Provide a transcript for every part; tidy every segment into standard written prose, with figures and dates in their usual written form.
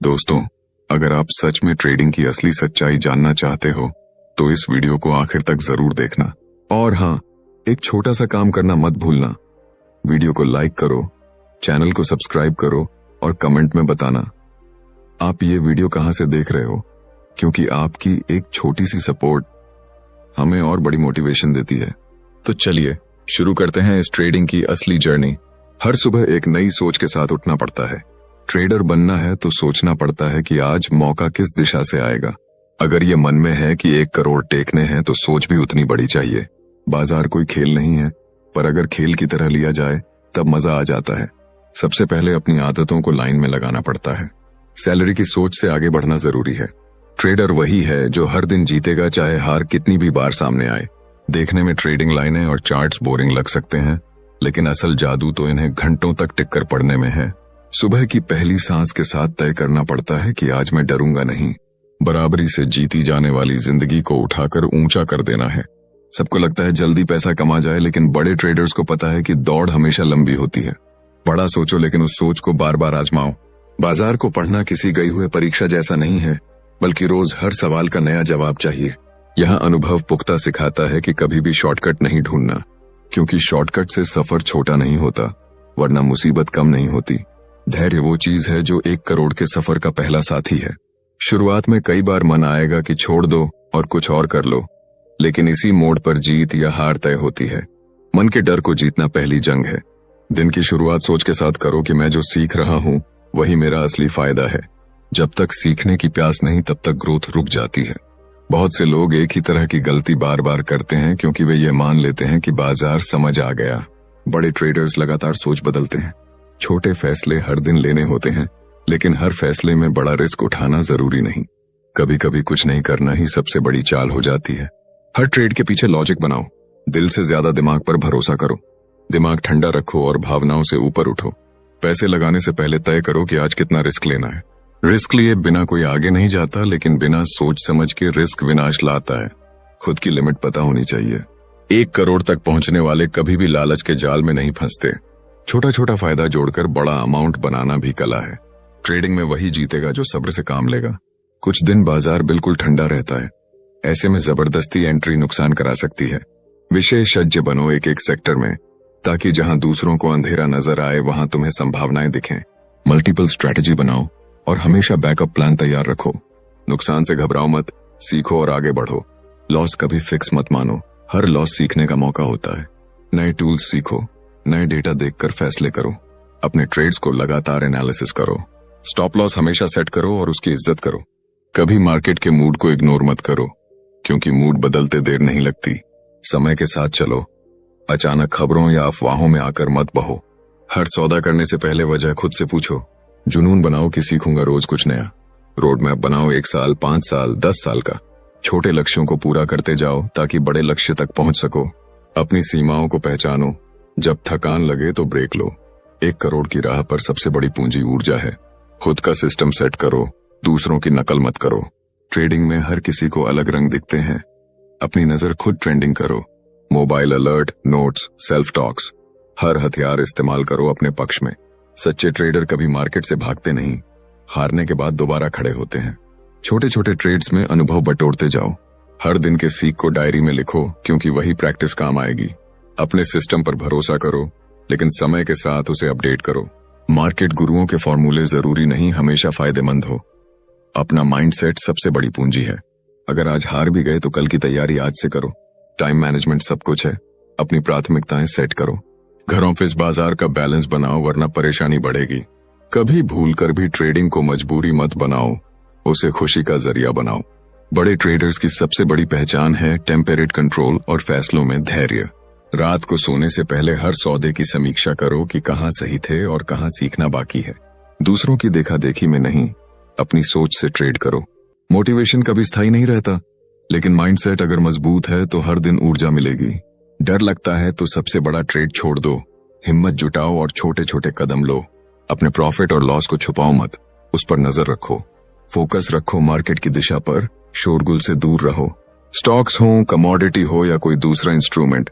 दोस्तों, अगर आप सच में ट्रेडिंग की असली सच्चाई जानना चाहते हो तो इस वीडियो को आखिर तक जरूर देखना। और हाँ, एक छोटा सा काम करना मत भूलना। वीडियो को लाइक करो, चैनल को सब्सक्राइब करो और कमेंट में बताना आप ये वीडियो कहां से देख रहे हो, क्योंकि आपकी एक छोटी सी सपोर्ट हमें और बड़ी मोटिवेशन देती है। तो चलिए शुरू करते हैं इस ट्रेडिंग की असली जर्नी। हर सुबह एक नई सोच के साथ उठना पड़ता है। ट्रेडर बनना है तो सोचना पड़ता है कि आज मौका किस दिशा से आएगा। अगर ये मन में है कि 1 करोड़ टेकने हैं तो सोच भी उतनी बड़ी चाहिए। बाजार कोई खेल नहीं है, पर अगर खेल की तरह लिया जाए तब मजा आ जाता है। सबसे पहले अपनी आदतों को लाइन में लगाना पड़ता है। सैलरी की सोच से आगे बढ़ना जरूरी है। ट्रेडर वही है जो हर दिन जीतेगा, चाहे हार कितनी भी बार सामने आए। देखने में ट्रेडिंग लाइनें और चार्ट्स बोरिंग लग सकते हैं, लेकिन असल जादू तो इन्हें घंटों तक टिककर पढ़ने में है। सुबह की पहली सांस के साथ तय करना पड़ता है कि आज मैं डरूंगा नहीं। बराबरी से जीती जाने वाली जिंदगी को उठाकर ऊंचा कर देना है। सबको लगता है जल्दी पैसा कमा जाए, लेकिन बड़े ट्रेडर्स को पता है कि दौड़ हमेशा लंबी होती है। बड़ा सोचो, लेकिन उस सोच को बार बार आजमाओ। बाजार को पढ़ना किसी गई हुए परीक्षा जैसा नहीं है, बल्कि रोज हर सवाल का नया जवाब चाहिए। यहाँ अनुभव पुख्ता सिखाता है कि कभी भी शॉर्टकट नहीं ढूंढना, क्योंकि शॉर्टकट से सफर छोटा नहीं होता, वरना मुसीबत कम नहीं होती। धैर्य वो चीज है जो 1 करोड़ के सफर का पहला साथी है। शुरुआत में कई बार मन आएगा कि छोड़ दो और कुछ और कर लो, लेकिन इसी मोड़ पर जीत या हार तय होती है। मन के डर को जीतना पहली जंग है। दिन की शुरुआत सोच के साथ करो कि मैं जो सीख रहा हूँ वही मेरा असली फायदा है। जब तक सीखने की प्यास नहीं, तब तक ग्रोथ रुक जाती है। बहुत से लोग एक ही तरह की गलती बार बार करते हैं, क्योंकि वे ये मान लेते हैं कि बाजार समझ आ गया। बड़े ट्रेडर्स लगातार सोच बदलते हैं। छोटे फैसले हर दिन लेने होते हैं, लेकिन हर फैसले में बड़ा रिस्क उठाना जरूरी नहीं। कभी कभी कुछ नहीं करना ही सबसे बड़ी चाल हो जाती है। हर ट्रेड के पीछे लॉजिक बनाओ। दिल से ज्यादा दिमाग पर भरोसा करो। दिमाग ठंडा रखो और भावनाओं से ऊपर उठो। पैसे लगाने से पहले तय करो कि आज कितना रिस्क लेना है। रिस्क लिए बिना कोई आगे नहीं जाता, लेकिन बिना सोच समझ के रिस्क विनाश लाता है। खुद की लिमिट पता होनी चाहिए। 1 करोड़ तक पहुंचने वाले कभी भी लालच के जाल में नहीं फंसते। छोटा छोटा फायदा जोड़कर बड़ा अमाउंट बनाना भी कला है। ट्रेडिंग में वही जीतेगा जो सब्र से काम लेगा। कुछ दिन बाजार बिल्कुल ठंडा रहता है। ऐसे में जबरदस्ती एंट्री नुकसान करा सकती है। विशेषज्ञ बनो एक सेक्टर में, ताकि जहां दूसरों को अंधेरा नजर आए वहां तुम्हें संभावनाएं दिखें। मल्टीपल स्ट्रैटेजी बनाओ और हमेशा बैकअप प्लान तैयार रखो। नुकसान से घबराओ मत, सीखो और आगे बढ़ो। लॉस कभी फिक्स मत मानो। हर लॉस सीखने का मौका होता है। नए टूल्स सीखो, नए डेटा देखकर फैसले करो। अपने ट्रेड्स को लगातार एनालिसिस करो। स्टॉप लॉस हमेशा सेट करो और उसकी इज्जत करो। कभी मार्केट के मूड को इग्नोर मत करो, क्योंकि मूड बदलते देर नहीं लगती। समय के साथ चलो। अचानक खबरों या अफवाहों में आकर मत बहो। हर सौदा करने से पहले वजह खुद से पूछो। जुनून बनाओ कि सीखूंगा रोज कुछ नया। रोड मैप बनाओ 1 साल, 5 साल, 10 साल का। छोटे लक्ष्यों को पूरा करते जाओ ताकि बड़े लक्ष्य तक पहुंच सको। अपनी सीमाओं को पहचानो। जब थकान लगे तो ब्रेक लो। 1 करोड़ की राह पर सबसे बड़ी पूंजी ऊर्जा है। खुद का सिस्टम सेट करो, दूसरों की नकल मत करो। ट्रेडिंग में हर किसी को अलग रंग दिखते हैं। अपनी नजर खुद ट्रेंडिंग करो। Mobile alert, notes, self talks, हर हथियार इस्तेमाल करो अपने पक्ष में। सच्चे ट्रेडर कभी मार्केट से भागते नहीं, हारने के बाद दोबारा खड़े होते हैं। छोटे छोटे ट्रेड्स में अनुभव बटोरते जाओ। हर दिन के सीख को डायरी में लिखो, क्योंकि वही प्रैक्टिस काम आएगी। अपने सिस्टम पर भरोसा करो, लेकिन समय के साथ उसे अपडेट करो। मार्केट गुरुओं के फॉर्मूले जरूरी नहीं हमेशा फायदेमंद हो। अपना माइंडसेट सबसे बड़ी पूंजी है। अगर आज हार भी गए तो कल की तैयारी आज से करो। टाइम मैनेजमेंट सब कुछ है। अपनी प्राथमिकताएं सेट करो। घर ऑफिस बाजार का बैलेंस बनाओ, वरना परेशानी बढ़ेगी। कभी भूलकर भी ट्रेडिंग को मजबूरी मत बनाओ, उसे खुशी का जरिया बनाओ। बड़े ट्रेडर्स की सबसे बड़ी पहचान है टेम्परेट कंट्रोल और फैसलों में धैर्य। रात को सोने से पहले हर सौदे की समीक्षा करो कि कहां सही थे और कहां सीखना बाकी है। दूसरों की देखा देखी में नहीं, अपनी सोच से ट्रेड करो। मोटिवेशन कभी स्थायी नहीं रहता, लेकिन माइंडसेट अगर मजबूत है तो हर दिन ऊर्जा मिलेगी। डर लगता है तो सबसे बड़ा ट्रेड छोड़ दो। हिम्मत जुटाओ और छोटे छोटे कदम लो। अपने प्रॉफिट और लॉस को छुपाओ मत, उस पर नजर रखो। फोकस रखो मार्केट की दिशा पर, शोरगुल से दूर रहो। स्टॉक्स हो, कमोडिटी हो या कोई दूसरा इंस्ट्रूमेंट,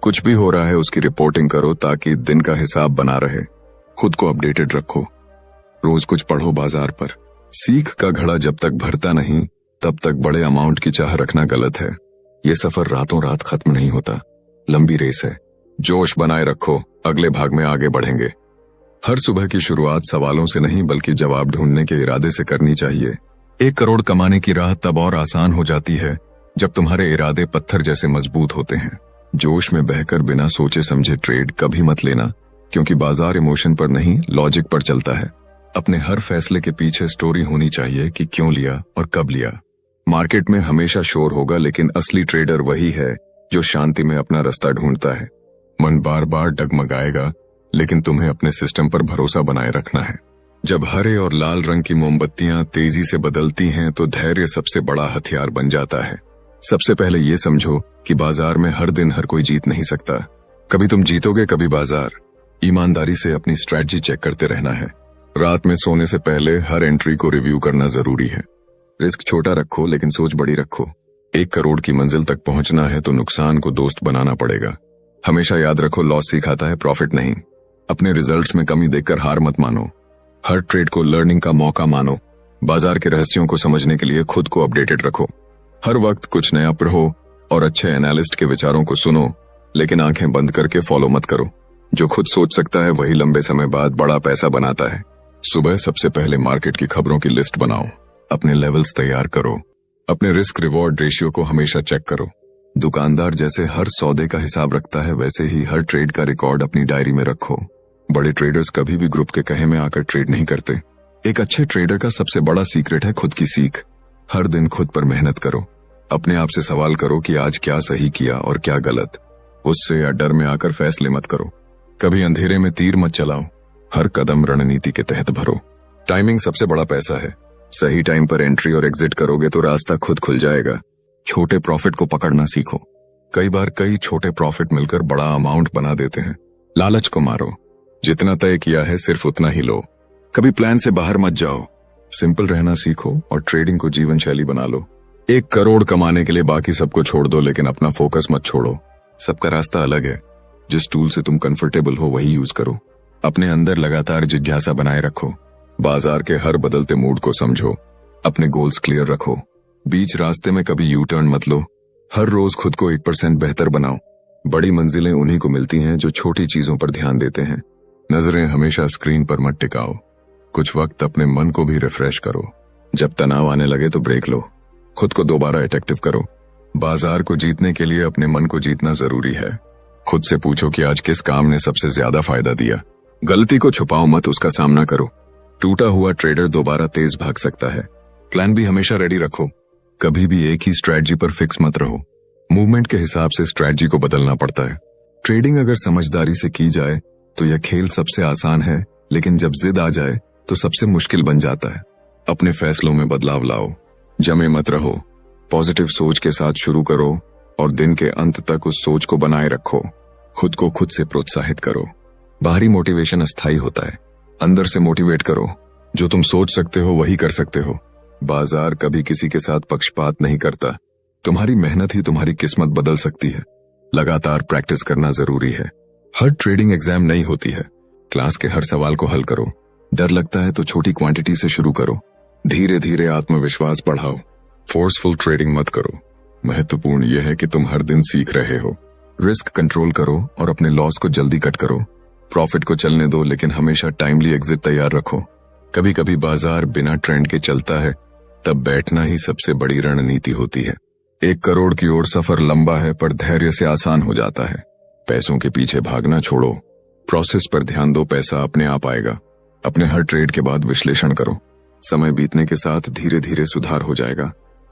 कुछ भी हो रहा है उसकी रिपोर्टिंग करो ताकि दिन का हिसाब बना रहे। खुद को अपडेटेड रखो। रोज कुछ पढ़ो बाजार पर, सीख का घड़ा जब तक भरता नहीं तब तक बड़े अमाउंट की चाह रखना गलत है। ये सफर रातों रात खत्म नहीं होता, लंबी रेस है। जोश बनाए रखो, अगले भाग में आगे बढ़ेंगे। हर सुबह की शुरुआत सवालों से नहीं बल्कि जवाब ढूंढने के इरादे से करनी चाहिए। 1 करोड़ कमाने की राह तब और आसान हो जाती है जब तुम्हारे इरादे पत्थर जैसे मजबूत होते हैं। जोश में बहकर बिना सोचे समझे ट्रेड कभी मत लेना, क्योंकि बाजार इमोशन पर नहीं लॉजिक पर चलता है। अपने हर फैसले के पीछे स्टोरी होनी चाहिए कि क्यों लिया और कब लिया। मार्केट में हमेशा शोर होगा, लेकिन असली ट्रेडर वही है जो शांति में अपना रास्ता ढूंढता है। मन बार बार डगमगाएगा, लेकिन तुम्हें अपने सिस्टम पर भरोसा बनाए रखना है। जब हरे और लाल रंग की मोमबत्तियां तेजी से बदलती हैं तो धैर्य सबसे बड़ा हथियार बन जाता है। सबसे पहले ये समझो कि बाजार में हर दिन हर कोई जीत नहीं सकता। कभी तुम जीतोगे, कभी बाजार। ईमानदारी से अपनी स्ट्रैटेजी चेक करते रहना है। रात में सोने से पहले हर एंट्री को रिव्यू करना जरूरी है। रिस्क छोटा रखो लेकिन सोच बड़ी रखो। 1 करोड़ की मंजिल तक पहुंचना है तो नुकसान को दोस्त बनाना पड़ेगा। हमेशा याद रखो, लॉस सिखाता है, प्रॉफिट नहीं। अपने रिजल्ट्स में कमी देखकर हार मत मानो। हर ट्रेड को लर्निंग का मौका मानो। बाजार के रहस्यों को समझने के लिए खुद को अपडेटेड रखो। हर वक्त कुछ नया पढ़ो और अच्छे एनालिस्ट के विचारों को सुनो, लेकिन आंखें बंद करके फॉलो मत करो। जो खुद सोच सकता है वही लंबे समय बाद बड़ा पैसा बनाता है। सुबह सबसे पहले मार्केट की खबरों की लिस्ट बनाओ। अपने लेवल्स तैयार करो। अपने रिस्क रिवॉर्ड रेशियो को हमेशा चेक करो। दुकानदार जैसे हर सौदे का हिसाब रखता है, वैसे ही हर ट्रेड का रिकॉर्ड अपनी डायरी में रखो। बड़े ट्रेडर्स कभी भी ग्रुप के कहे में आकर ट्रेड नहीं करते। एक अच्छे ट्रेडर का सबसे बड़ा सीक्रेट है खुद की सीख। हर दिन खुद पर मेहनत करो। अपने आप से सवाल करो कि आज क्या सही किया और क्या गलत। गुस्से या डर में आकर फैसले मत करो। कभी अंधेरे में तीर मत चलाओ। हर कदम रणनीति के तहत भरो। टाइमिंग सबसे बड़ा पैसा है। सही टाइम पर एंट्री और एग्जिट करोगे तो रास्ता खुद खुल जाएगा। छोटे प्रॉफिट को पकड़ना सीखो। कई बार कई छोटे प्रॉफिट मिलकर बड़ा अमाउंट बना देते हैं। लालच को मारो। जितना तय किया है सिर्फ उतना ही लो। कभी प्लान से बाहर मत जाओ। सिंपल रहना सीखो और ट्रेडिंग को जीवन शैली बना लो। 1 करोड़ कमाने के लिए बाकी सबको छोड़ दो, लेकिन अपना फोकस मत छोड़ो। सबका रास्ता अलग है। जिस टूल से तुम कंफर्टेबल हो वही यूज करो। अपने अंदर लगातार जिज्ञासा बनाए रखो। बाजार के हर बदलते मूड को समझो। अपने गोल्स क्लियर रखो। बीच रास्ते में कभी यू टर्न मत लो। हर रोज खुद को 1% बेहतर बनाओ। बड़ी मंजिलें उन्हीं को मिलती हैं जो छोटी चीजों पर ध्यान देते हैं। नजरें हमेशा स्क्रीन पर मत टिकाओ। कुछ वक्त अपने मन को भी रिफ्रेश करो। जब तनाव आने लगे तो ब्रेक लो। खुद को दोबारा अट्रैक्टिव करो। बाजार को जीतने के लिए अपने मन को जीतना जरूरी है। खुद से पूछो कि आज किस काम ने सबसे ज्यादा फायदा दिया। गलती को छुपाओ मत, उसका सामना करो। टूटा हुआ ट्रेडर दोबारा तेज भाग सकता है। प्लान भी हमेशा रेडी रखो। कभी भी एक ही स्ट्रेटजी पर फिक्स मत रहो। मूवमेंट के हिसाब से स्ट्रेटजी को बदलना पड़ता है। ट्रेडिंग अगर समझदारी से की जाए तो यह खेल सबसे आसान है, लेकिन जब जिद आ जाए तो सबसे मुश्किल बन जाता है। अपने फैसलों में बदलाव लाओ। जमे मत रहो। पॉजिटिव सोच के साथ शुरू करो और दिन के अंत तक उस सोच को बनाए रखो। खुद को खुद से प्रोत्साहित करो। बाहरी मोटिवेशन अस्थायी होता है, अंदर से मोटिवेट करो। जो तुम सोच सकते हो वही कर सकते हो। बाजार कभी किसी के साथ पक्षपात नहीं करता। तुम्हारी मेहनत ही तुम्हारी किस्मत बदल सकती है। लगातार प्रैक्टिस करना जरूरी है। हर ट्रेडिंग एग्जाम नहीं होती है। क्लास के हर सवाल को हल करो। डर लगता है तो छोटी क्वांटिटी से शुरू करो। धीरे धीरे आत्मविश्वास बढ़ाओ। फोर्सफुल ट्रेडिंग मत करो। महत्वपूर्ण यह है कि तुम हर दिन सीख रहे हो। रिस्क कंट्रोल करो और अपने लॉस को जल्दी कट करो। प्रॉफिट को चलने दो, लेकिन हमेशा टाइमली एग्जिट तैयार रखो। कभी कभी बाजार बिना ट्रेंड के चलता है, तब बैठना ही सबसे बड़ी रणनीति होती है। 1 करोड़ की ओर सफर लंबा है, पर धैर्य से आसान हो जाता है। पैसों के पीछे भागना छोड़ो। प्रोसेस पर ध्यान दो, पैसा अपने आप आएगा। अपने हर ट्रेड के बाद विश्लेषण करो। समय बीतने के साथ धीरे धीरे सुधार हो जाएगा।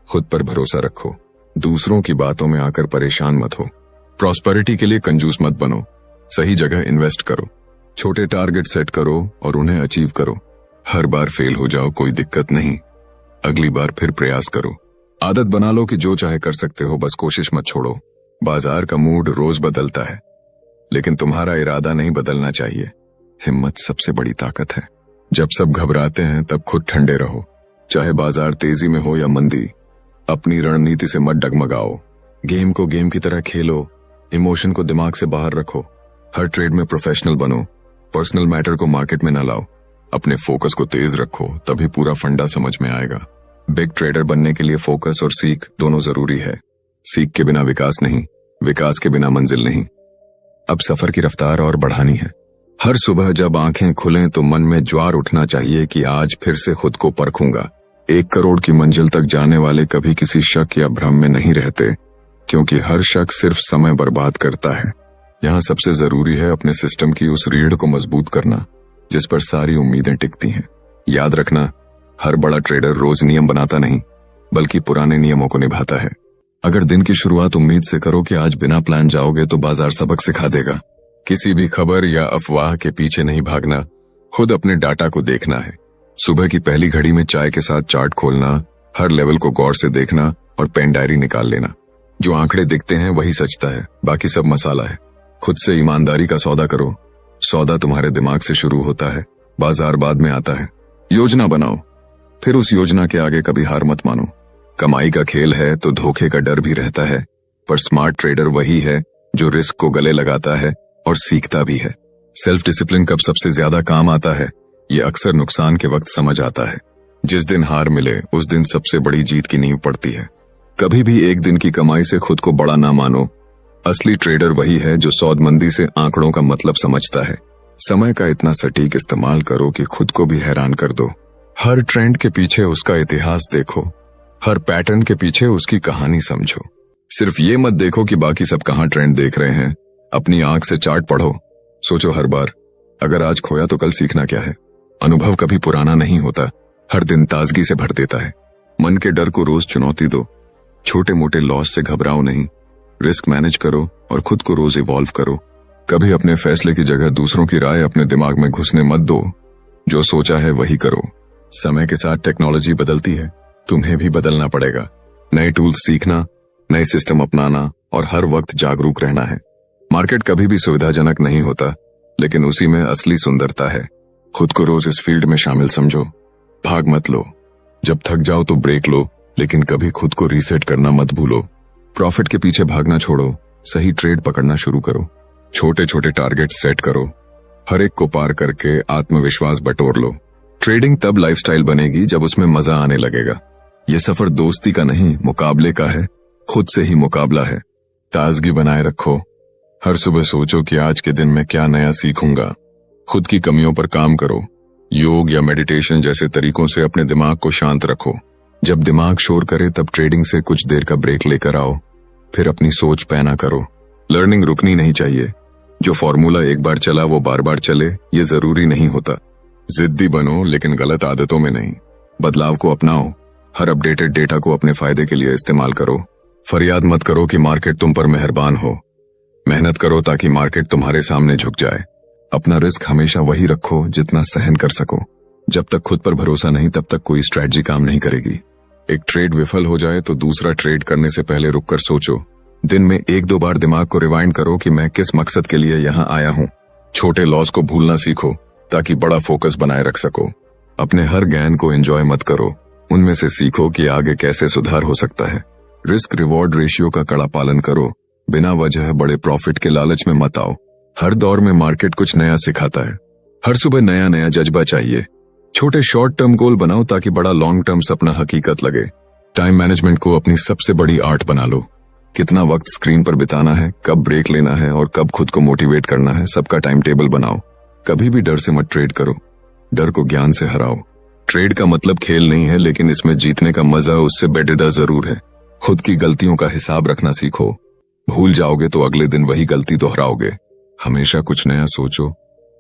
खुद पर भरोसा रखो। दूसरों की बातों में आकर परेशान मत हो। प्रॉस्पेरिटी के लिए कंजूस मत बनो। सही जगह इन्वेस्ट करो। छोटे टारगेट सेट करो और उन्हें अचीव करो। हर बार फेल हो जाओ, कोई दिक्कत नहीं। अगली बार फिर प्रयास करो। आदत बना लो कि जो चाहे कर सकते हो, बस कोशिश मत छोड़ो। बाजार का मूड रोज बदलता है, लेकिन तुम्हारा इरादा नहीं बदलना चाहिए। हिम्मत सबसे बड़ी ताकत है। जब सब घबराते हैं तब खुद ठंडे रहो। चाहे बाजार तेजी में हो या मंदी, अपनी रणनीति से मत डगमगाओ। गेम को गेम की तरह खेलो। इमोशन को दिमाग से बाहर रखो। हर ट्रेड में प्रोफेशनल बनो। पर्सनल मैटर को मार्केट में न लाओ। अपने फोकस को तेज रखो, तभी पूरा फंडा समझ में आएगा। बिग ट्रेडर बनने के लिए फोकस और सीख दोनों जरूरी है। सीख के बिना विकास नहीं, विकास के बिना मंजिल नहीं। अब सफर की रफ्तार और बढ़ानी है। हर सुबह जब आंखें खुलें तो मन में ज्वार उठना चाहिए कि आज फिर से खुद को परखूंगा। 1 करोड़ की मंजिल तक जाने वाले कभी किसी शक या भ्रम में नहीं रहते, क्योंकि हर शक सिर्फ समय बर्बाद करता है। यहाँ सबसे जरूरी है अपने सिस्टम की उस रीढ़ को मजबूत करना जिस पर सारी उम्मीदें टिकती हैं। याद रखना, हर बड़ा ट्रेडर रोज नियम बनाता नहीं, बल्कि पुराने नियमों को निभाता है। अगर दिन की शुरुआत उम्मीद से करो कि आज बिना प्लान जाओगे तो बाजार सबक सिखा देगा। किसी भी खबर या अफवाह के पीछे नहीं भागना, खुद अपने डाटा को देखना है। सुबह की पहली घड़ी में चाय के साथ चार्ट खोलना, हर लेवल को गौर से देखना और पेन डायरी निकाल लेना। जो आंकड़े दिखते हैं वही सचता है, बाकी सब मसाला है। खुद से ईमानदारी का सौदा करो। सौदा तुम्हारे दिमाग से शुरू होता है, बाजार बाद में आता है। योजना बनाओ, फिर उस योजना के आगे कभी हार मत मानो। कमाई का खेल है तो धोखे का डर भी रहता है, पर स्मार्ट ट्रेडर वही है जो रिस्क को गले लगाता है और सीखता भी है। सेल्फ डिसिप्लिन कब सबसे ज्यादा काम आता है, ये अक्सर नुकसान के वक्त समझ आता है। जिस दिन हार मिले उस दिन सबसे बड़ी जीत की नींव पड़ती है। कभी भी एक दिन की कमाई से खुद को बड़ा ना मानो। असली ट्रेडर वही है जो सौदमंदी से आंकड़ों का मतलब समझता है। समय का इतना सटीक इस्तेमाल करो कि खुद को भी हैरान कर दो। हर ट्रेंड के पीछे उसका इतिहास देखो, हर पैटर्न के पीछे उसकी कहानी समझो। सिर्फ ये मत देखो कि बाकी सब कहाँ ट्रेंड देख रहे हैं। अपनी आंख से चार्ट पढ़ो। सोचो हर बार, अगर आज खोया तो कल सीखना क्या है। अनुभव कभी पुराना नहीं होता, हर दिन ताजगी से भर देता है। मन के डर को रोज चुनौती दो। छोटे मोटे लॉस से घबराओ नहीं। रिस्क मैनेज करो और खुद को रोज इवॉल्व करो। कभी अपने फैसले की जगह दूसरों की राय अपने दिमाग में घुसने मत दो। जो सोचा है वही करो। समय के साथ टेक्नोलॉजी बदलती है, तुम्हें भी बदलना पड़ेगा। नए टूल्स सीखना, नए सिस्टम अपनाना और हर वक्त जागरूक रहना है। मार्केट कभी भी सुविधाजनक नहीं होता, लेकिन उसी में असली सुंदरता है। खुद को रोज इस फील्ड में शामिल समझो। भाग मत लो। जब थक जाओ तो ब्रेक लो, लेकिन कभी खुद को रीसेट करना मत भूलो। प्रॉफिट के पीछे भागना छोड़ो, सही ट्रेड पकड़ना शुरू करो। छोटे छोटे टारगेट सेट करो। हर एक को पार करके आत्मविश्वास बटोर लो। ट्रेडिंग तब लाइफस्टाइल बनेगी जब उसमें मजा आने लगेगा। ये सफर दोस्ती का नहीं, मुकाबले का है। खुद से ही मुकाबला है। ताजगी बनाए रखो। हर सुबह सोचो कि आज के दिन में क्या नया सीखूंगा। खुद की कमियों पर काम करो। योग या मेडिटेशन जैसे तरीकों से अपने दिमाग को शांत रखो। जब दिमाग शोर करे तब ट्रेडिंग से कुछ देर का ब्रेक लेकर आओ, फिर अपनी सोच पैना करो। लर्निंग रुकनी नहीं चाहिए। जो फॉर्मूला एक बार चला वो बार बार चले, ये जरूरी नहीं होता। जिद्दी बनो, लेकिन गलत आदतों में नहीं। बदलाव को अपनाओ। हर अपडेटेड डेटा को अपने फायदे के लिए इस्तेमाल करो। फरियाद मत करो कि मार्केट तुम पर मेहरबान हो। मेहनत करो ताकि मार्केट तुम्हारे सामने झुक जाए। अपना रिस्क हमेशा वही रखो जितना सहन कर सको। जब तक खुद पर भरोसा नहीं तब तक कोई स्ट्रेटजी काम नहीं करेगी। एक ट्रेड विफल हो जाए तो दूसरा ट्रेड करने से पहले रुककर सोचो। दिन में 1-2 बार दिमाग को रिवाइंड करो कि मैं किस मकसद के लिए यहाँ आया हूँ। छोटे लॉस को भूलना सीखो ताकि बड़ा फोकस बनाए रख सको। अपने हर ज्ञान को एंजॉय मत करो, उनमें से सीखो कि आगे कैसे सुधार हो सकता है। रिस्क रिवॉर्ड रेशियो का कड़ा पालन करो। बिना वजह बड़े प्रॉफिट के लालच में मत आओ। हर दौर में मार्केट कुछ नया सिखाता है। हर सुबह नया नया जज्बा चाहिए। छोटे शॉर्ट टर्म गोल बनाओ ताकि बड़ा लॉन्ग टर्म सपना हकीकत लगे। टाइम मैनेजमेंट को अपनी सबसे बड़ी आर्ट बना लो। कितना वक्त स्क्रीन पर बिताना है, कब ब्रेक लेना है और कब खुद को मोटिवेट करना है, सबका टाइम टेबल बनाओ। कभी भी डर से मत ट्रेड करो। डर को ज्ञान से हराओ। ट्रेड का मतलब खेल नहीं है, लेकिन इसमें जीतने का मजा उससे बेटर जरूर है। खुद की गलतियों का हिसाब रखना सीखो। भूल जाओगे तो अगले दिन वही गलती दोहराओगे। हमेशा कुछ नया सोचो,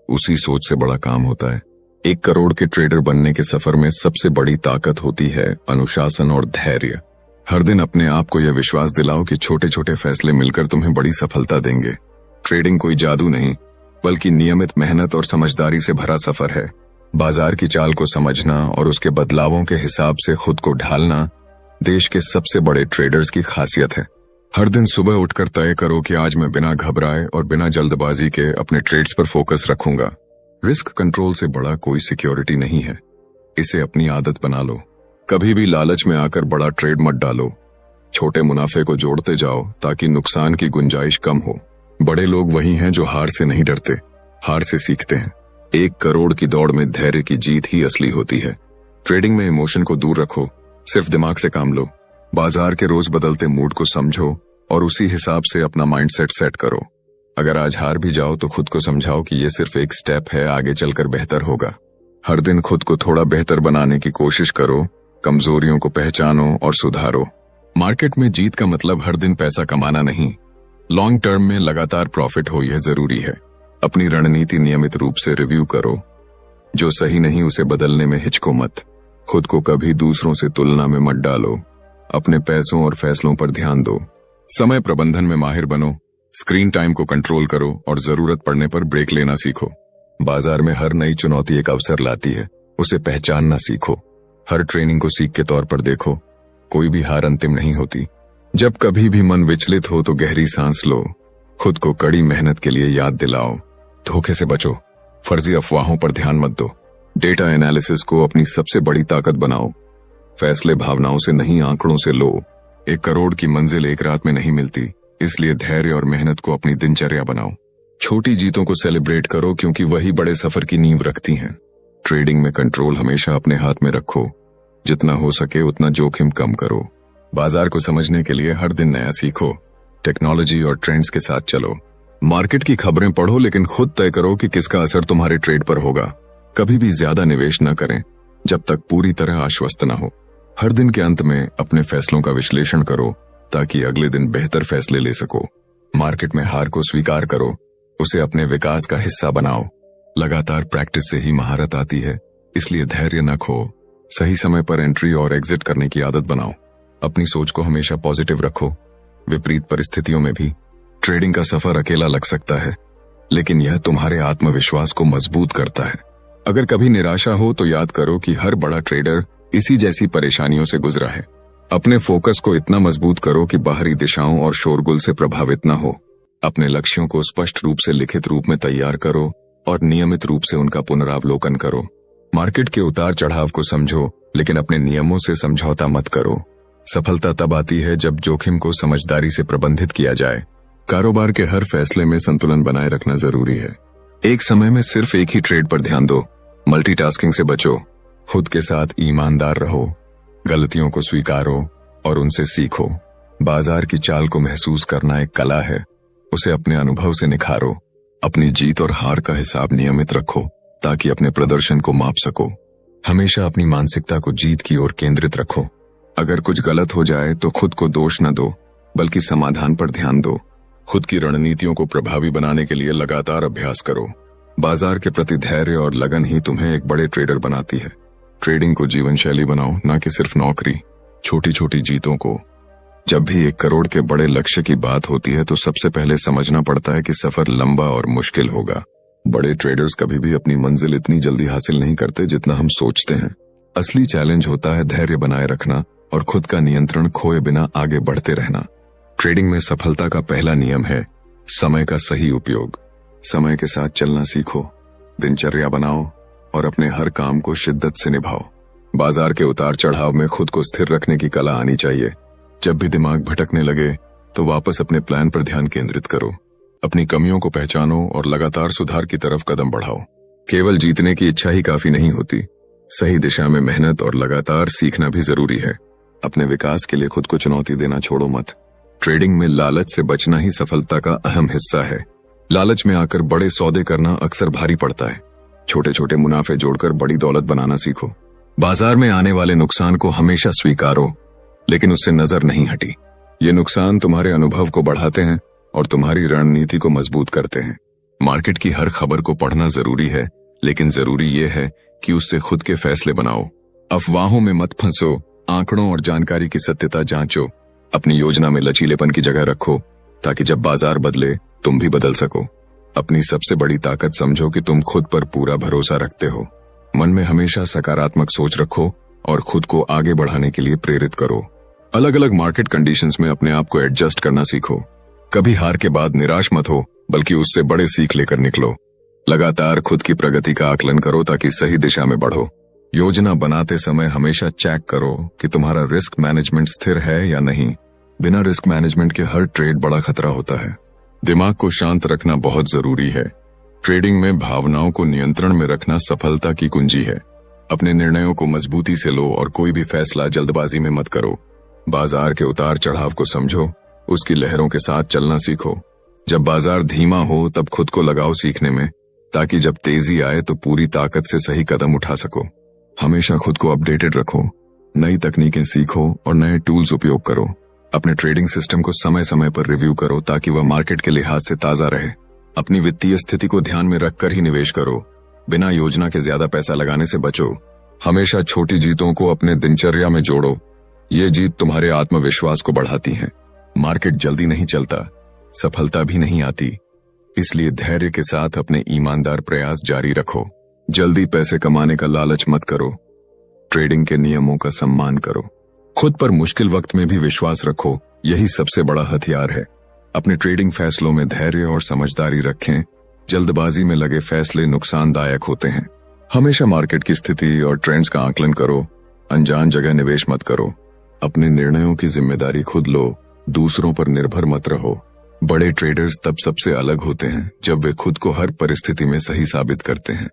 उसी सोच से बड़ा काम होता है। 1 करोड़ के ट्रेडर बनने के सफर में सबसे बड़ी ताकत होती है अनुशासन और धैर्य। हर दिन अपने आप को यह विश्वास दिलाओ कि छोटे छोटे फैसले मिलकर तुम्हें बड़ी सफलता देंगे। ट्रेडिंग कोई जादू नहीं, बल्कि नियमित मेहनत और समझदारी से भरा सफर है। बाजार की चाल को समझना और उसके बदलावों के हिसाब से खुद को ढालना देश के सबसे बड़े ट्रेडर्स की खासियत है। हर दिन सुबह उठकर तय करो कि आज मैं बिना घबराए और बिना जल्दबाजी के अपने ट्रेड्स पर फोकस रखूंगा। रिस्क कंट्रोल से बड़ा कोई सिक्योरिटी नहीं है। इसे अपनी आदत बना लो। कभी भी लालच में आकर बड़ा ट्रेड मत डालो। छोटे मुनाफे को जोड़ते जाओ ताकि नुकसान की गुंजाइश कम हो। बड़े लोग वही हैं जो हार से नहीं डरते, हार से सीखते हैं। 1 करोड़ की दौड़ में धैर्य की जीत ही असली होती है। ट्रेडिंग में इमोशन को दूर रखो, सिर्फ दिमाग से काम लो। बाजार के रोज बदलते मूड को समझो और उसी हिसाब से अपना माइंडसेट सेट करो। अगर आज हार भी जाओ तो खुद को समझाओ कि ये सिर्फ एक स्टेप है, आगे चलकर बेहतर होगा। हर दिन खुद को थोड़ा बेहतर बनाने की कोशिश करो, कमजोरियों को पहचानो और सुधारो। मार्केट में जीत का मतलब हर दिन पैसा कमाना नहीं, लॉन्ग टर्म में लगातार प्रॉफिट हो, यह जरूरी है। अपनी रणनीति नियमित रूप से रिव्यू करो, जो सही नहीं उसे बदलने में हिचको मत। खुद को कभी दूसरों से तुलना में मत डालो, अपने पैसों और फैसलों पर ध्यान दो। समय प्रबंधन में माहिर बनो, स्क्रीन टाइम को कंट्रोल करो और जरूरत पड़ने पर ब्रेक लेना सीखो। बाजार में हर नई चुनौती एक अवसर लाती है, उसे पहचानना सीखो। हर ट्रेनिंग को सीख के तौर पर देखो, कोई भी हार अंतिम नहीं होती। जब कभी भी मन विचलित हो तो गहरी सांस लो, खुद को कड़ी मेहनत के लिए याद दिलाओ। धोखे से बचो, फर्जी अफवाहों पर ध्यान मत दो। डेटा एनालिसिस को अपनी सबसे बड़ी ताकत बनाओ। फैसले भावनाओं से नहीं, आंकड़ों से लो। 1 करोड़ की मंजिल एक रात में नहीं मिलती, इसलिए धैर्य और मेहनत को अपनी दिनचर्या बनाओ। छोटी जीतों को सेलिब्रेट करो, क्योंकि वही बड़े सफर की नींव रखती हैं। ट्रेडिंग में कंट्रोल हमेशा अपने हाथ में रखो, जितना हो सके उतना जोखिम कम करो। बाजार को समझने के लिए हर दिन नया सीखो, टेक्नोलॉजी और ट्रेंड्स के साथ चलो। मार्केट की खबरें पढ़ो, लेकिन खुद तय करो कि किसका असर तुम्हारे ट्रेड पर होगा। कभी भी ज्यादा निवेश न करें जब तक पूरी तरह आश्वस्त न हो। हर दिन के अंत में अपने फैसलों का विश्लेषण करो, ताकि अगले दिन बेहतर फैसले ले सको। मार्केट में हार को स्वीकार करो, उसे अपने विकास का हिस्सा बनाओ। लगातार प्रैक्टिस से ही महारत आती है, इसलिए धैर्य न खो। सही समय पर एंट्री और एग्जिट करने की आदत बनाओ। अपनी सोच को हमेशा पॉजिटिव रखो, विपरीत परिस्थितियों में भी। ट्रेडिंग का सफर अकेला लग सकता है, लेकिन यह तुम्हारे आत्मविश्वास को मजबूत करता है। अगर कभी निराशा हो तो याद करो कि हर बड़ा ट्रेडर इसी जैसी परेशानियों से गुजरा है। अपने फोकस को इतना मजबूत करो कि बाहरी दिशाओं और शोरगुल से प्रभावित न हो। अपने लक्ष्यों को स्पष्ट रूप से लिखित रूप में तैयार करो और नियमित रूप से उनका पुनरावलोकन करो। मार्केट के उतार चढ़ाव को समझो, लेकिन अपने नियमों से समझौता मत करो। सफलता तब आती है जब जोखिम को समझदारी से प्रबंधित किया जाए। कारोबार के हर फैसले में संतुलन बनाए रखना जरूरी है। एक समय में सिर्फ एक ही ट्रेड पर ध्यान दो, मल्टीटास्किंग से बचो। खुद के साथ ईमानदार रहो, गलतियों को स्वीकारो और उनसे सीखो। बाजार की चाल को महसूस करना एक कला है, उसे अपने अनुभव से निखारो। अपनी जीत और हार का हिसाब नियमित रखो, ताकि अपने प्रदर्शन को माप सको। हमेशा अपनी मानसिकता को जीत की ओर केंद्रित रखो। अगर कुछ गलत हो जाए तो खुद को दोष न दो, बल्कि समाधान पर ध्यान दो। खुद की रणनीतियों को प्रभावी बनाने के लिए लगातार अभ्यास करो। बाजार के प्रति धैर्य और लगन ही तुम्हें एक बड़े ट्रेडर बनाती है। ट्रेडिंग को जीवन शैली बनाओ, न कि सिर्फ नौकरी। छोटी छोटी जीतों को। जब भी 1 करोड़ के बड़े लक्ष्य की बात होती है तो सबसे पहले समझना पड़ता है कि सफर लंबा और मुश्किल होगा। बड़े ट्रेडर्स कभी भी अपनी मंजिल इतनी जल्दी हासिल नहीं करते जितना हम सोचते हैं। असली चैलेंज होता है धैर्य बनाए रखना और खुद का नियंत्रण खोए बिना आगे बढ़ते रहना। ट्रेडिंग में सफलता का पहला नियम है समय का सही उपयोग। समय के साथ चलना सीखो, दिनचर्या बनाओ और अपने हर काम को शिद्दत से निभाओ। बाजार के उतार चढ़ाव में खुद को स्थिर रखने की कला आनी चाहिए। जब भी दिमाग भटकने लगे तो वापस अपने प्लान पर ध्यान केंद्रित करो। अपनी कमियों को पहचानो और लगातार सुधार की तरफ कदम बढ़ाओ। केवल जीतने की इच्छा ही काफी नहीं होती, सही दिशा में मेहनत और लगातार सीखना भी जरूरी है। अपने विकास के लिए खुद को चुनौती देना छोड़ो मत। ट्रेडिंग में लालच से बचना ही सफलता का अहम हिस्सा है। लालच में आकर बड़े सौदे करना अक्सर भारी पड़ता है। छोटे छोटे मुनाफे जोड़कर बड़ी दौलत बनाना सीखो। बाजार में आने वाले नुकसान को हमेशा स्वीकारो, लेकिन उससे नजर नहीं हटी। ये नुकसान तुम्हारे अनुभव को बढ़ाते हैं और तुम्हारी रणनीति को मजबूत करते हैं। मार्केट की हर खबर को पढ़ना जरूरी है, लेकिन जरूरी यह है कि उससे खुद के फैसले बनाओ। अफवाहों में मत फंसो, आंकड़ों और जानकारी की सत्यता जांचो। अपनी योजना में लचीलेपन की जगह रखो, ताकि जब बाजार बदले तुम भी बदल सको। अपनी सबसे बड़ी ताकत समझो कि तुम खुद पर पूरा भरोसा रखते हो। मन में हमेशा सकारात्मक सोच रखो और खुद को आगे बढ़ाने के लिए प्रेरित करो। अलग अलग मार्केट कंडीशंस में अपने आप को एडजस्ट करना सीखो। कभी हार के बाद निराश मत हो, बल्कि उससे बड़े सीख लेकर निकलो। लगातार खुद की प्रगति का आकलन करो ताकि सही दिशा में बढ़ो। योजना बनाते समय हमेशा चेक करो कि तुम्हारा रिस्क मैनेजमेंट स्थिर है या नहीं। बिना रिस्क मैनेजमेंट के हर ट्रेड बड़ा खतरा होता है। दिमाग को शांत रखना बहुत जरूरी है। ट्रेडिंग में भावनाओं को नियंत्रण में रखना सफलता की कुंजी है। अपने निर्णयों को मजबूती से लो और कोई भी फैसला जल्दबाजी में मत करो। बाजार के उतार चढ़ाव को समझो, उसकी लहरों के साथ चलना सीखो। जब बाजार धीमा हो तब खुद को लगाओ सीखने में, ताकि जब तेजी आए तो पूरी ताकत से सही कदम उठा सको। हमेशा खुद को अपडेटेड रखो, नई तकनीकें सीखो और नए टूल्स उपयोग करो। अपने ट्रेडिंग सिस्टम को समय समय पर रिव्यू करो ताकि वह मार्केट के लिहाज से ताजा रहे। अपनी वित्तीय स्थिति को ध्यान में रखकर ही निवेश करो, बिना योजना के ज्यादा पैसा लगाने से बचो। हमेशा छोटी जीतों को अपने दिनचर्या में जोड़ो, ये जीत तुम्हारे आत्मविश्वास को बढ़ाती है। मार्केट जल्दी नहीं चलता, सफलता भी नहीं आती, इसलिए धैर्य के साथ अपने ईमानदार प्रयास जारी रखो। जल्दी पैसे कमाने का लालच मत करो, ट्रेडिंग के नियमों का सम्मान करो। खुद पर मुश्किल वक्त में भी विश्वास रखो, यही सबसे बड़ा हथियार है। अपने ट्रेडिंग फैसलों में धैर्य और समझदारी रखें, जल्दबाजी में लगे फैसले नुकसानदायक होते हैं। हमेशा मार्केट की स्थिति और ट्रेंड्स का आकलन करो, अनजान जगह निवेश मत करो। अपने निर्णयों की जिम्मेदारी खुद लो, दूसरों पर निर्भर मत रहो। बड़े ट्रेडर्स तब सबसे अलग होते हैं जब वे खुद को हर परिस्थिति में सही साबित करते हैं।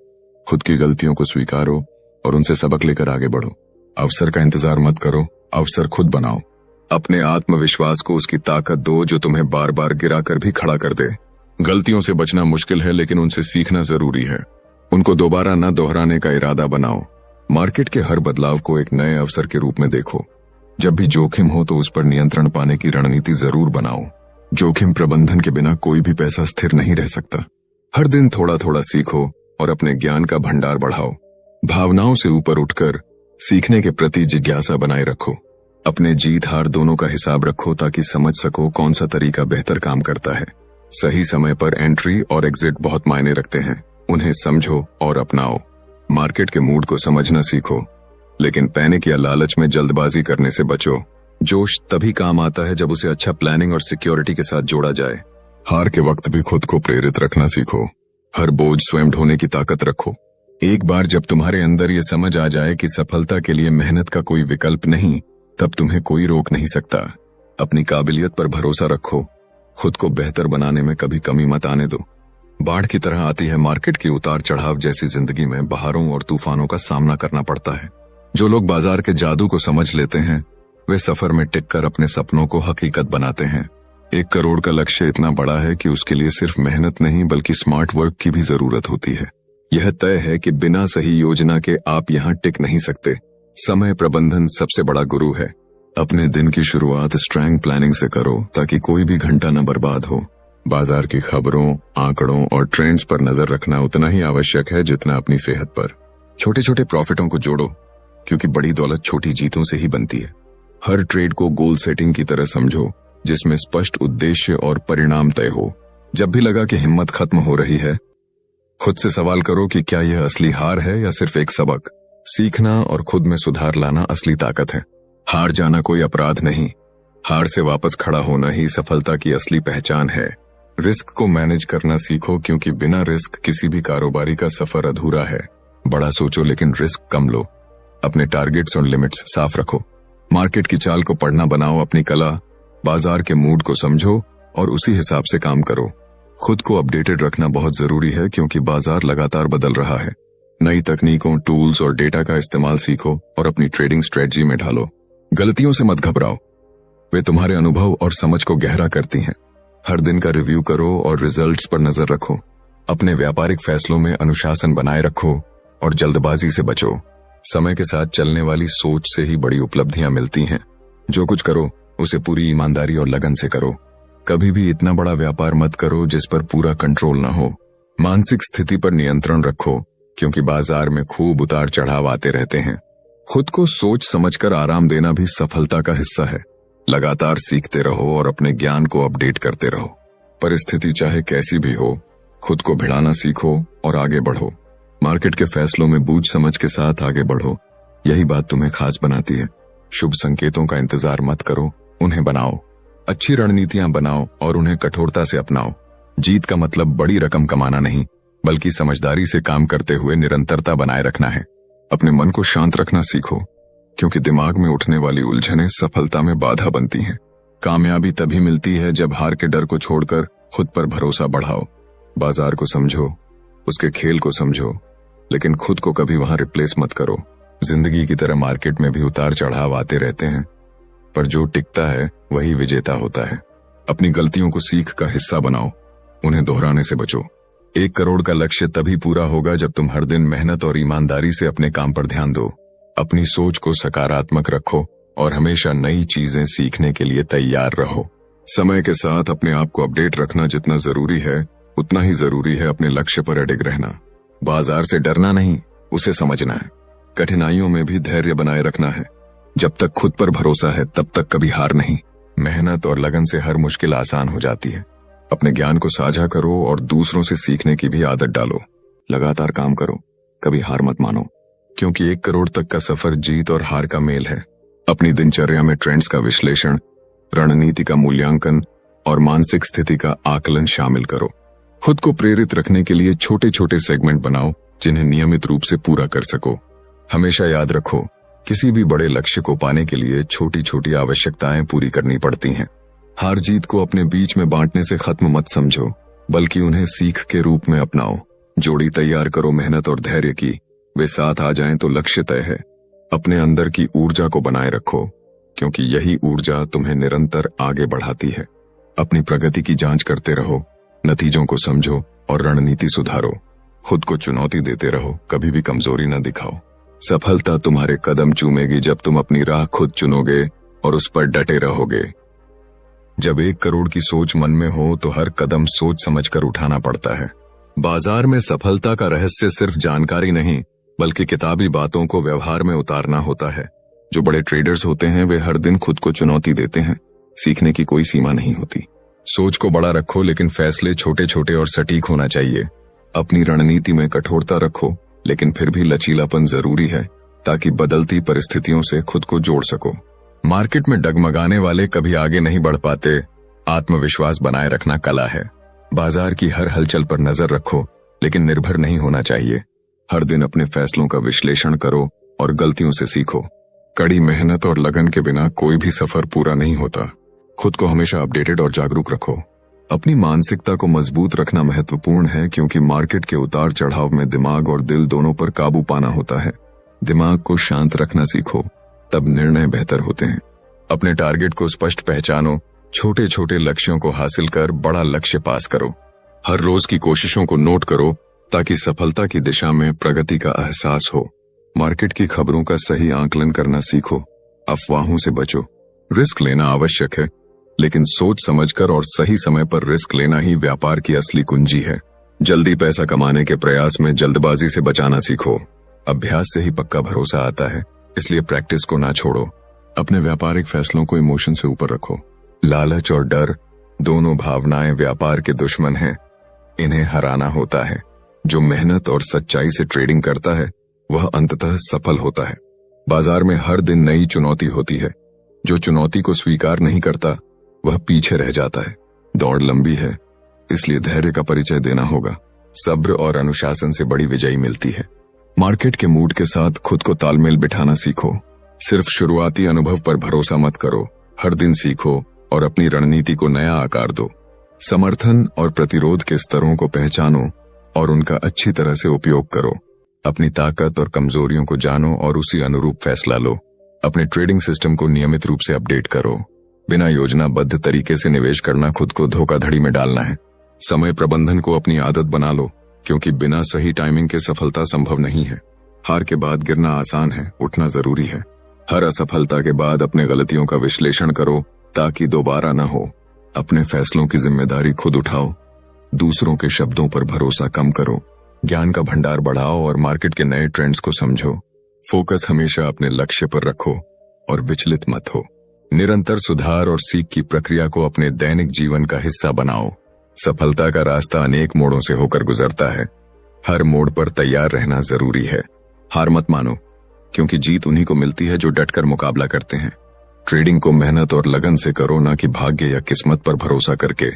खुद की गलतियों को स्वीकारो और उनसे सबक लेकर आगे बढ़ो। अवसर का इंतजार मत करो, अवसर खुद बनाओ। अपने आत्मविश्वास को उसकी ताकत दो जो तुम्हें बार बार गिराकर भी खड़ा कर दे। गलतियों से बचना मुश्किल है, लेकिन उनसे सीखना जरूरी है। उनको दोबारा न दोहराने का इरादा बनाओ। मार्केट के हर बदलाव को एक नए अवसर के रूप में देखो। जब भी जोखिम हो तो उस पर नियंत्रण पाने की रणनीति जरूर बनाओ। जोखिम प्रबंधन के बिना कोई भी पैसा स्थिर नहीं रह सकता। हर दिन थोड़ा थोड़ा सीखो और अपने ज्ञान का भंडार बढ़ाओ। भावनाओं से ऊपर उठकर सीखने के प्रति जिज्ञासा बनाए रखो। अपने जीत हार दोनों का हिसाब रखो ताकि समझ सको कौन सा तरीका बेहतर काम करता है। सही समय पर एंट्री और एग्जिट बहुत मायने रखते हैं, उन्हें समझो और अपनाओ। मार्केट के मूड को समझना सीखो, लेकिन पैनिक या लालच में जल्दबाजी करने से बचो। जोश तभी काम आता है जब उसे अच्छा प्लानिंग और सिक्योरिटी के साथ जोड़ा जाए। हार के वक्त भी खुद को प्रेरित रखना सीखो। हर बोझ स्वयं ढोने की ताकत रखो। एक बार जब तुम्हारे अंदर ये समझ आ जाए कि सफलता के लिए मेहनत का कोई विकल्प नहीं, तब तुम्हें कोई रोक नहीं सकता। अपनी काबिलियत पर भरोसा रखो, खुद को बेहतर बनाने में कभी कमी मत आने दो। बाढ़ की तरह आती है मार्केट की उतार चढ़ाव जैसी जिंदगी में बहारों और तूफानों का सामना करना पड़ता है। जो लोग बाजार के जादू को समझ लेते हैं वे सफर में टिककर अपने सपनों को हकीकत बनाते हैं। 1 करोड़ का लक्ष्य इतना बड़ा है कि उसके लिए सिर्फ मेहनत नहीं बल्कि स्मार्ट वर्क की भी जरूरत होती है। यह तय है कि बिना सही योजना के आप यहाँ टिक नहीं सकते। समय प्रबंधन सबसे बड़ा गुरु है। अपने दिन की शुरुआत स्ट्रॉन्ग प्लानिंग से करो ताकि कोई भी घंटा न बर्बाद हो। बाजार की खबरों, आंकड़ों और ट्रेंड्स पर नजर रखना उतना ही आवश्यक है जितना अपनी सेहत पर। छोटे छोटे प्रॉफिटों को जोड़ो, क्योंकि बड़ी दौलत छोटी जीतों से ही बनती है। हर ट्रेड को गोल सेटिंग की तरह समझो, जिसमें स्पष्ट उद्देश्य और परिणाम तय हो। जब भी लगा कि हिम्मत खत्म हो रही है, खुद से सवाल करो कि क्या यह असली हार है या सिर्फ एक सबक। सीखना और खुद में सुधार लाना असली ताकत है। हार जाना कोई अपराध नहीं, हार से वापस खड़ा होना ही सफलता की असली पहचान है। रिस्क को मैनेज करना सीखो, क्योंकि बिना रिस्क किसी भी कारोबारी का सफर अधूरा है। बड़ा सोचो लेकिन रिस्क कम लो। अपने टारगेट्स और लिमिट्स साफ रखो। मार्केट की चाल को पढ़ना बनाओ अपनी कला। बाजार के मूड को समझो और उसी हिसाब से काम करो। खुद को अपडेटेड रखना बहुत जरूरी है, क्योंकि बाजार लगातार बदल रहा है। नई तकनीकों, टूल्स और डेटा का इस्तेमाल सीखो और अपनी ट्रेडिंग स्ट्रेटजी में ढालो। गलतियों से मत घबराओ, वे तुम्हारे अनुभव और समझ को गहरा करती हैं। हर दिन का रिव्यू करो और रिजल्ट्स पर नजर रखो। अपने व्यापारिक फैसलों में अनुशासन बनाए रखो और जल्दबाजी से बचो। समय के साथ चलने वाली सोच से ही बड़ी उपलब्धियां मिलती हैं। जो कुछ करो उसे पूरी ईमानदारी और लगन से करो। कभी भी इतना बड़ा व्यापार मत करो जिस पर पूरा कंट्रोल न हो। मानसिक स्थिति पर नियंत्रण रखो, क्योंकि बाजार में खूब उतार चढ़ाव आते रहते हैं। खुद को सोच समझकर आराम देना भी सफलता का हिस्सा है। लगातार सीखते रहो और अपने ज्ञान को अपडेट करते रहो। परिस्थिति चाहे कैसी भी हो, खुद को भिड़ाना सीखो और आगे बढ़ो। मार्केट के फैसलों में बूझ समझ के साथ आगे बढ़ो, यही बात तुम्हें खास बनाती है। शुभ संकेतों का इंतजार मत करो, उन्हें बनाओ। अच्छी रणनीतियां बनाओ और उन्हें कठोरता से अपनाओ। जीत का मतलब बड़ी रकम कमाना नहीं, बल्कि समझदारी से काम करते हुए निरंतरता बनाए रखना है। अपने मन को शांत रखना सीखो, क्योंकि दिमाग में उठने वाली उलझनें सफलता में बाधा बनती हैं। कामयाबी तभी मिलती है जब हार के डर को छोड़कर खुद पर भरोसा बढ़ाओ। बाजार को समझो, उसके खेल को समझो, लेकिन खुद को कभी वहां रिप्लेस मत करो। जिंदगी की तरह मार्केट में भी उतार चढ़ाव आते रहते हैं, पर जो टिकता है वही विजेता होता है। अपनी गलतियों को सीख का हिस्सा बनाओ, उन्हें दोहराने से बचो। 1 करोड़ का लक्ष्य तभी पूरा होगा जब तुम हर दिन मेहनत और ईमानदारी से अपने काम पर ध्यान दो। अपनी सोच को सकारात्मक रखो और हमेशा नई चीजें सीखने के लिए तैयार रहो। समय के साथ अपने आप को अपडेट रखना जितना जरूरी है, उतना ही जरूरी है अपने लक्ष्य पर अडिग रहना। बाजार से डरना नहीं, उसे समझना है। कठिनाइयों में भी धैर्य बनाए रखना है। जब तक खुद पर भरोसा है तब तक कभी हार नहीं। मेहनत और लगन से हर मुश्किल आसान हो जाती है। अपने ज्ञान को साझा करो और दूसरों से सीखने की भी आदत डालो। लगातार काम करो, कभी हार मत मानो, क्योंकि 1 करोड़ तक का सफर जीत और हार का मेल है। अपनी दिनचर्या में ट्रेंड्स का विश्लेषण, रणनीति का मूल्यांकन और मानसिक स्थिति का आकलन शामिल करो। खुद को प्रेरित रखने के लिए छोटे छोटे सेगमेंट बनाओ जिन्हें नियमित रूप से पूरा कर सको। हमेशा याद रखो, किसी भी बड़े लक्ष्य को पाने के लिए छोटी छोटी आवश्यकताएं पूरी करनी पड़ती हैं। हार जीत को अपने बीच में बांटने से खत्म मत समझो, बल्कि उन्हें सीख के रूप में अपनाओ। जोड़ी तैयार करो मेहनत और धैर्य की, वे साथ आ जाएं तो लक्ष्य तय है। अपने अंदर की ऊर्जा को बनाए रखो, क्योंकि यही ऊर्जा तुम्हें निरंतर आगे बढ़ाती है। अपनी प्रगति की जांच करते रहो, नतीजों को समझो और रणनीति सुधारो। खुद को चुनौती देते रहो, कभी भी कमजोरी न दिखाओ। सफलता तुम्हारे कदम चूमेगी जब तुम अपनी राह खुद चुनोगे और उस पर डटे रहोगे। जब 1 करोड़ की सोच मन में हो तो हर कदम सोच समझकर उठाना पड़ता है। बाजार में सफलता का रहस्य सिर्फ जानकारी नहीं, बल्कि किताबी बातों को व्यवहार में उतारना होता है। जो बड़े ट्रेडर्स होते हैं वे हर दिन खुद को चुनौती देते हैं। सीखने की कोई सीमा नहीं होती। सोच को बड़ा रखो, लेकिन फैसले छोटे छोटे और सटीक होना चाहिए। अपनी रणनीति में कठोरता रखो, लेकिन फिर भी लचीलापन जरूरी है, ताकि बदलती परिस्थितियों से खुद को जोड़ सको। मार्केट में डगमगाने वाले कभी आगे नहीं बढ़ पाते। आत्मविश्वास बनाए रखना कला है। बाजार की हर हलचल पर नजर रखो, लेकिन निर्भर नहीं होना चाहिए। हर दिन अपने फैसलों का विश्लेषण करो और गलतियों से सीखो। कड़ी मेहनत और लगन के बिना कोई भी सफर पूरा नहीं होता। खुद को हमेशा अपडेटेड और जागरूक रखो। अपनी मानसिकता को मजबूत रखना महत्वपूर्ण है, क्योंकि मार्केट के उतार चढ़ाव में दिमाग और दिल दोनों पर काबू पाना होता है। दिमाग को शांत रखना सीखो, तब निर्णय बेहतर होते हैं। अपने टारगेट को स्पष्ट पहचानो, छोटे छोटे लक्ष्यों को हासिल कर बड़ा लक्ष्य पास करो। हर रोज की कोशिशों को नोट करो, ताकि सफलता की दिशा में प्रगति का एहसास हो। मार्केट की खबरों का सही आकलन करना सीखो, अफवाहों से बचो। रिस्क लेना आवश्यक है, लेकिन सोच समझकर और सही समय पर रिस्क लेना ही व्यापार की असली कुंजी है। जल्दी पैसा कमाने के प्रयास में जल्दबाजी से बचाना सीखो। अभ्यास से ही पक्का भरोसा आता है, इसलिए प्रैक्टिस को ना छोड़ो। अपने व्यापारिक फैसलों को इमोशन से ऊपर रखो। लालच और डर दोनों भावनाएं व्यापार के दुश्मन हैं। इन्हें हराना होता है। जो मेहनत और सच्चाई से ट्रेडिंग करता है वह अंततः सफल होता है। बाजार में हर दिन नई चुनौती होती है। जो चुनौती को स्वीकार नहीं करता वह पीछे रह जाता है। दौड़ लंबी है, इसलिए धैर्य का परिचय देना होगा। सब्र और अनुशासन से बड़ी विजयी मिलती है। मार्केट के मूड के साथ खुद को तालमेल बिठाना सीखो। सिर्फ शुरुआती अनुभव पर भरोसा मत करो। हर दिन सीखो और अपनी रणनीति को नया आकार दो। समर्थन और प्रतिरोध के स्तरों को पहचानो और उनका अच्छी तरह से उपयोग करो। अपनी ताकत और कमजोरियों को जानो और उसी अनुरूप फैसला लो। अपने ट्रेडिंग सिस्टम को नियमित रूप से अपडेट करो। बिना योजनाबद्ध तरीके से निवेश करना खुद को धोखाधड़ी में डालना है। समय प्रबंधन को अपनी आदत बना लो, क्योंकि बिना सही टाइमिंग के सफलता संभव नहीं है। हार के बाद गिरना आसान है, उठना जरूरी है। हर असफलता के बाद अपने गलतियों का विश्लेषण करो, ताकि दोबारा न हो। अपने फैसलों की जिम्मेदारी खुद उठाओ। दूसरों के शब्दों पर भरोसा कम करो। ज्ञान का भंडार बढ़ाओ और मार्केट के नए ट्रेंड्स को समझो। फोकस हमेशा अपने लक्ष्य पर रखो और विचलित मत हो। निरंतर सुधार और सीख की प्रक्रिया को अपने दैनिक जीवन का हिस्सा बनाओ। सफलता का रास्ता अनेक मोड़ों से होकर गुजरता है। हर मोड़ पर तैयार रहना जरूरी है। हार मत मानो, क्योंकि जीत उन्हीं को मिलती है जो डटकर मुकाबला करते हैं। ट्रेडिंग को मेहनत और लगन से करो, ना कि भाग्य या किस्मत पर भरोसा करके।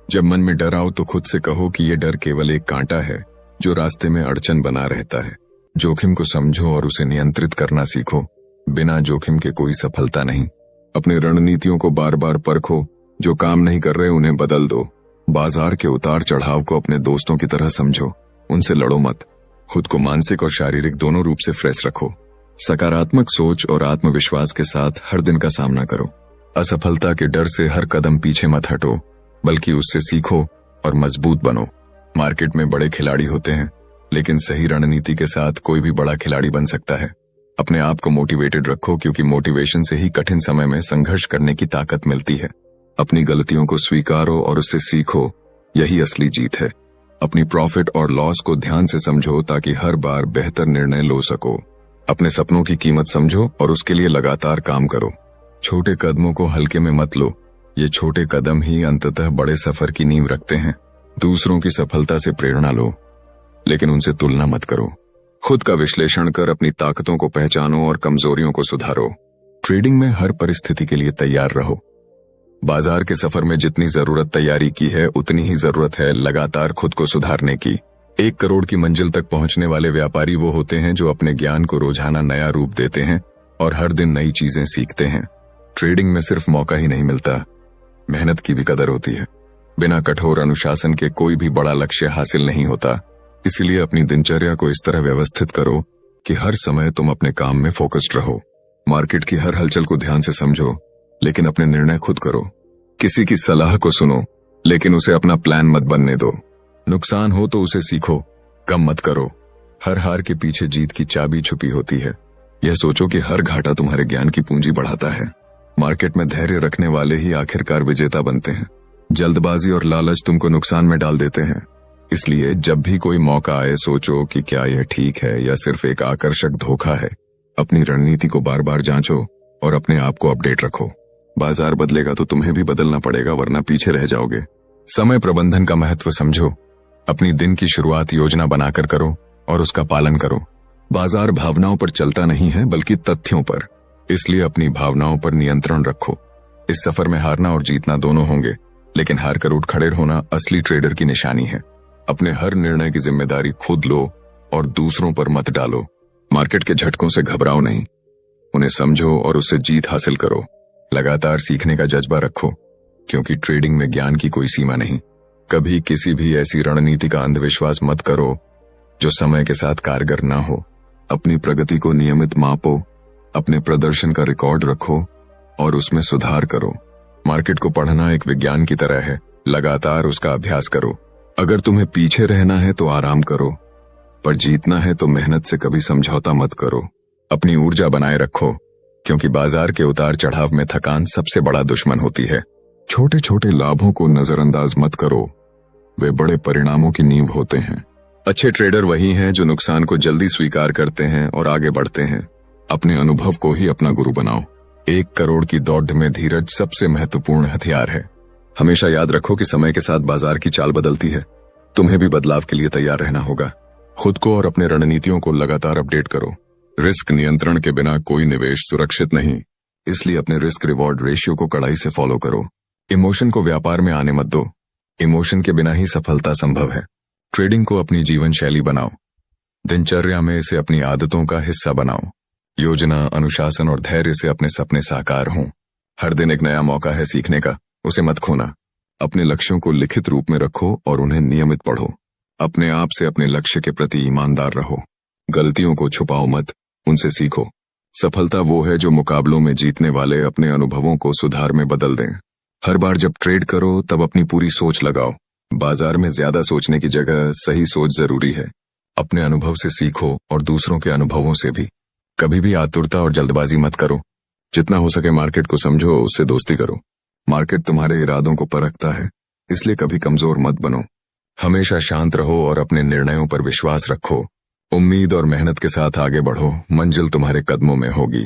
जब मन में डर आओ तो खुद से कहो कि यह डर केवल एक कांटा है जो रास्ते में अड़चन बना रहता है। जोखिम को समझो और उसे नियंत्रित करना सीखो। बिना जोखिम के कोई सफलता नहीं। अपनी रणनीतियों को बार बार परखो। जो काम नहीं कर रहे उन्हें बदल दो। बाजार के उतार चढ़ाव को अपने दोस्तों की तरह समझो। उनसे लड़ो मत। खुद को मानसिक और शारीरिक दोनों रूप से फ्रेश रखो। सकारात्मक सोच और आत्मविश्वास के साथ हर दिन का सामना करो। असफलता के डर से हर कदम पीछे मत हटो, बल्कि उससे सीखो और मजबूत बनो। मार्केट में बड़े खिलाड़ी होते हैं, लेकिन सही रणनीति के साथ कोई भी बड़ा खिलाड़ी बन सकता है। अपने आप को मोटिवेटेड रखो, क्योंकि मोटिवेशन से ही कठिन समय में संघर्ष करने की ताकत मिलती है। अपनी गलतियों को स्वीकारो और उससे सीखो, यही असली जीत है। अपनी प्रॉफिट और लॉस को ध्यान से समझो, ताकि हर बार बेहतर निर्णय लो सको। अपने सपनों की कीमत समझो और उसके लिए लगातार काम करो। छोटे कदमों को हल्के में मत लो, ये छोटे कदम ही अंततः बड़े सफर की नींव रखते हैं। दूसरों की सफलता से प्रेरणा लो, लेकिन उनसे तुलना मत करो। खुद का विश्लेषण कर अपनी ताकतों को पहचानो और कमजोरियों को सुधारो। ट्रेडिंग में हर परिस्थिति के लिए तैयार रहो। बाजार के सफर में जितनी जरूरत तैयारी की है, उतनी ही जरूरत है लगातार खुद को सुधारने की। 1 करोड़ की मंजिल तक पहुंचने वाले व्यापारी वो होते हैं जो अपने ज्ञान को रोजाना नया रूप देते हैं और हर दिन नई चीजें सीखते हैं। ट्रेडिंग में सिर्फ मौका ही नहीं मिलता, मेहनत की भी कदर होती है। बिना कठोर अनुशासन के कोई भी बड़ा लक्ष्य हासिल नहीं होता। इसलिए अपनी दिनचर्या को इस तरह व्यवस्थित करो कि हर समय तुम अपने काम में फोकस्ड रहो। मार्केट की हर हलचल को ध्यान से समझो, लेकिन अपने निर्णय खुद करो। किसी की सलाह को सुनो, लेकिन उसे अपना प्लान मत बनने दो। नुकसान हो तो उसे सीखो, कम मत करो। हर हार के पीछे जीत की चाबी छुपी होती है। यह सोचो कि हर घाटा तुम्हारे ज्ञान की पूंजी बढ़ाता है। मार्केट में धैर्य रखने वाले ही आखिरकार विजेता बनते हैं। जल्दबाजी और लालच तुमको नुकसान में डाल देते हैं। इसलिए जब भी कोई मौका आए, सोचो कि क्या यह ठीक है या सिर्फ एक आकर्षक धोखा है। अपनी रणनीति को बार बार जांचो और अपने आप को अपडेट रखो। बाजार बदलेगा तो तुम्हें भी बदलना पड़ेगा, वरना पीछे रह जाओगे। समय प्रबंधन का महत्व समझो। अपनी दिन की शुरुआत योजना बनाकर करो और उसका पालन करो। बाजार भावनाओं पर चलता नहीं है, बल्कि तथ्यों पर। इसलिए अपनी भावनाओं पर नियंत्रण रखो। इस सफर में हारना और जीतना दोनों होंगे, लेकिन हार कर उठ खड़े होना असली ट्रेडर की निशानी है। अपने हर निर्णय की जिम्मेदारी खुद लो और दूसरों पर मत डालो। मार्केट के झटकों से घबराओ नहीं, उन्हें समझो और उससे जीत हासिल करो। लगातार सीखने का जज्बा रखो, क्योंकि ट्रेडिंग में ज्ञान की कोई सीमा नहीं। कभी किसी भी ऐसी रणनीति का अंधविश्वास मत करो जो समय के साथ कारगर ना हो। अपनी प्रगति को नियमित मापो, अपने प्रदर्शन का रिकॉर्ड रखो और उसमें सुधार करो। मार्केट को पढ़ना एक विज्ञान की तरह है, लगातार उसका अभ्यास करो। अगर तुम्हें पीछे रहना है तो आराम करो, पर जीतना है तो मेहनत से कभी समझौता मत करो। अपनी ऊर्जा बनाए रखो, क्योंकि बाजार के उतार चढ़ाव में थकान सबसे बड़ा दुश्मन होती है। छोटे छोटे लाभों को नजरअंदाज मत करो, वे बड़े परिणामों की नींव होते हैं। अच्छे ट्रेडर वही हैं जो नुकसान को जल्दी स्वीकार करते हैं और आगे बढ़ते हैं। अपने अनुभव को ही अपना गुरु बनाओ। 1 करोड़ की दौड़ में धीरज सबसे महत्वपूर्ण हथियार है। हमेशा याद रखो कि समय के साथ बाजार की चाल बदलती है। तुम्हें भी बदलाव के लिए तैयार रहना होगा। खुद को और अपने रणनीतियों को लगातार अपडेट करो। रिस्क नियंत्रण के बिना कोई निवेश सुरक्षित नहीं, इसलिए अपने रिस्क रिवॉर्ड रेशियो को कड़ाई से फॉलो करो। इमोशन को व्यापार में आने मत दो। इमोशन के बिना ही सफलता संभव है। ट्रेडिंग को अपनी जीवन शैली बनाओ। दिनचर्या में इसे अपनी आदतों का हिस्सा बनाओ। योजना, अनुशासन और धैर्य से अपने सपने साकार हों। हर दिन एक नया मौका है सीखने का, उसे मत खोना। अपने लक्ष्यों को लिखित रूप में रखो और उन्हें नियमित पढ़ो। अपने आप से अपने लक्ष्य के प्रति ईमानदार रहो। गलतियों को छुपाओ मत, उनसे सीखो। सफलता वो है जो मुकाबलों में जीतने वाले अपने अनुभवों को सुधार में बदल दें। हर बार जब ट्रेड करो तब अपनी पूरी सोच लगाओ। बाजार में ज्यादा सोचने की जगह सही सोच जरूरी है। अपने अनुभव से सीखो और दूसरों के अनुभवों से भी। कभी भी आतुरता और जल्दबाजी मत करो। जितना हो सके मार्केट को समझो, उससे दोस्ती करो। मार्केट तुम्हारे इरादों को परखता है, इसलिए कभी कमजोर मत बनो। हमेशा शांत रहो और अपने निर्णयों पर विश्वास रखो। उम्मीद और मेहनत के साथ आगे बढ़ो, मंजिल तुम्हारे कदमों में होगी।